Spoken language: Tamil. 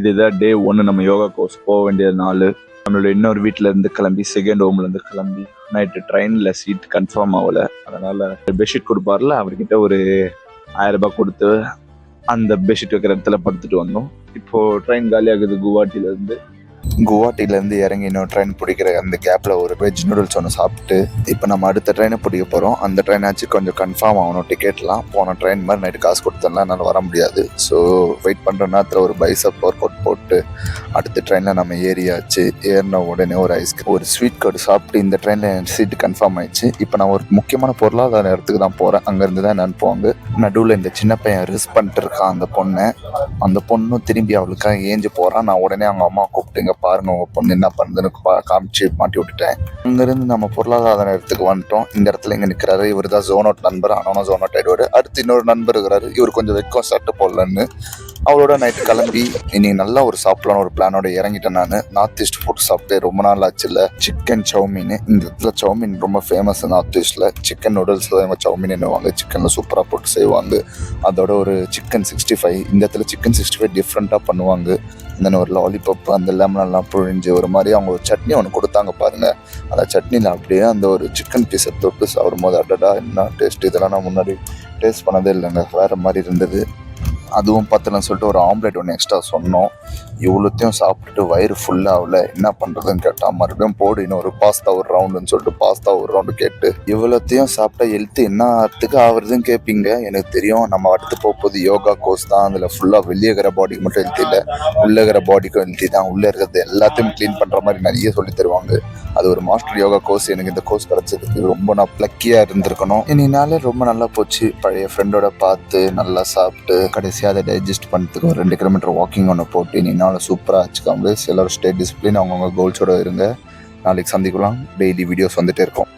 இதுதான் டே 1 நம்ம யோகா கோர்ஸ் போக வேண்டிய நாள். நம்மளோட இன்னொரு வீட்டில் இருந்து கிளம்பி செகண்ட் ஹோம்லேருந்து கிளம்பி நைட்டு ட்ரெயினில் சீட் கன்ஃபார்ம் ஆகலை. அதனால் பெட்ஷீட் கொடுப்பார்ல, அவர்கிட்ட ஒரு 1000 ரூபாய் கொடுத்து அந்த பெட்ஷீட் வைக்கிற இடத்துல படுத்துட்டு வந்தோம். இப்போது ட்ரெயின் காலியாகுது குவாஹாட்டிலேருந்து. குவாஹாட்டிலேருந்து இறங்கி இன்னொரு ட்ரெயின் பிடிக்கிற அந்த கேப்பில் ஒரு வெஜ் நூடுல்ஸ் ஒன்று சாப்பிட்டு இப்போ நம்ம அடுத்த ட்ரெயினை பிடிக்க போகிறோம். அந்த ட்ரெயினாச்சு கொஞ்சம் கன்ஃபார்ம் ஆகணும். டிக்கெட்லாம் போன ட்ரெயின் மாதிரி நைட்டு காசு கொடுத்தோம்னா என்னால் வர முடியாது. ஸோ வெயிட் பண்ணுற நேரத்தில் ஒரு பைசப் ஒர்க் அவுட் போட்டு அடுத்த ட்ரெயினில் நம்ம ஏறியாச்சு. ஏறின உடனே ஒரு ஐஸ்கிரீம் ஒரு ஸ்வீட் கார்டு சாப்பிட்டு இந்த ட்ரெயினில் சீட்டு கன்ஃபார்ம் ஆயிடுச்சு. இப்போ நான் ஒரு முக்கியமான பொருளாதார இடத்துக்கு தான் போகிறேன். அங்கேருந்து தான் அனுப்புவாங்க. நடுவில் இந்த சின்ன பையன் ரிஸ்க் பண்ணிட்டு இருக்கான் அந்த பொண்ணும் திரும்பி அவளுக்காக ஏஞ்சி போகிறான். நான் உடனே அவங்க அம்மா கூப்பிட்டுங்க பாருங்க உங்க பொண்ணு என்ன பண்ணுதுன்னு காமிச்சு மாட்டி விட்டுட்டேன். அங்கிருந்து நம்ம பொருளாதார இடத்துக்கு வந்துட்டோம். இந்த இடத்துல இங்க நிக்கிறாரு. இவர் தான் ஜோன் அவுட் நண்பர். ஆனால் ஜோன் அவுட் ஆயிடுவாரு. அடுத்து இன்னொரு நண்பர் இருக்கிறாரு. இவர் கொஞ்சம் வெக்கம் சட்டை போடலன்னு அவளோட நைட்டு கிளம்பி இன்னைக்கு நல்லா ஒரு சாப்பிடலான்னு ஒரு பிளானோட இறங்கிட்டேன். நான் நார்த் ஈஸ்ட் ஃபுட் சாப்பிட்டு ரொம்ப நாள் ஆச்சு இல்லை. சிக்கன் சவுமீன், இந்த இடத்துல சவுமீன் ரொம்ப ஃபேமஸ் நார்த் ஈஸ்ட்ல. சிக்கன் நூடுல்ஸ் தான் இவங்க சவுமீன் என்னவாங்க, சிக்கன்ல சூப்பராக போட்டு செய்வாங்க. அதோட ஒரு சிக்கன் 65, இந்த இடத்துல சிக்கன் 65 டிஃப்ரெண்ட்டாக பண்ணுவாங்க. இந்த ஒரு லாலிபப் அந்த லெமனெல்லாம் புழிஞ்சு ஒரு மாதிரி அவங்க ஒரு சட்னி ஒன்று கொடுத்தாங்க பாருங்க. அந்த சட்னியில் அப்படியே அந்த ஒரு சிக்கன் பீஸை தொட்டு சாப்பிடும்போது அடடா என்ன டேஸ்ட்! இதெல்லாம் நான் முன்னாடி டேஸ்ட் பண்ணதே இல்லைங்க. வேறு மாதிரி இருந்தது. அதுவும் பத்தலன்னு சொல்லிட்டு ஒரு ஆம்லேட் ஒன்று எக்ஸ்ட்ரா சொன்னோம். இவ்வளோத்தையும் சாப்பிட்டுட்டு வயிறு ஃபுல்லாகல. என்ன பண்ணுறதுன்னு கேட்டால் மறுபடியும் போடு இன்னும் ஒரு பாஸ்தா ஒரு ரவுண்டுன்னு சொல்லிட்டு பாஸ்தா ஒரு ரவுண்டு கேட்டு இவ்வளோத்தையும் சாப்பிட்டா ஹெல்த்து என்ன ஆகிறதுக்கு ஆகுறதுன்னு கேட்பீங்க. எனக்கு தெரியும். நம்ம அடுத்து போகும்போது யோகா கோர்ஸ் தான். அதில் ஃபுல்லாக வெளியே இருக்கிற பாடிக்கு மட்டும் ஹெல்த்தி இல்லை, உள்ளே இருக்கிற பாடிக்கும் ஹெல்த்தி தான். உள்ளே இருக்கிறது எல்லாத்தையும் க்ளீன் பண்ணுற மாதிரி நிறைய சொல்லி தருவாங்க. அது ஒரு மாஸ்டர் யோகா கோர்ஸ். எனக்கு இந்த கோர்ஸ் கிடச்சதுக்கு ரொம்ப நான் ப்ளக்கியாக இருந்திருக்கணும். இன்னினால ரொம்ப நல்லா போச்சு. பழைய ஃப்ரெண்டோட பார்த்து நல்லா சாப்பிட்டு கடைசியாக அதை டைஜஸ்ட் பண்ணுறதுக்கு ஒரு 2 கிலோமீட்டர் வாக்கிங் ஒன்று போட்டு இன்னினால சூப்பராக வச்சுக்காங்க. எல்லாரும் ஸ்டே டிசிப்ளின், அவங்கவுங்க கோல்ஸோட இருங்க. நாளைக்கு சந்திக்கலாம். டெய்லி வீடியோஸ் வந்துட்டே இருக்கும்.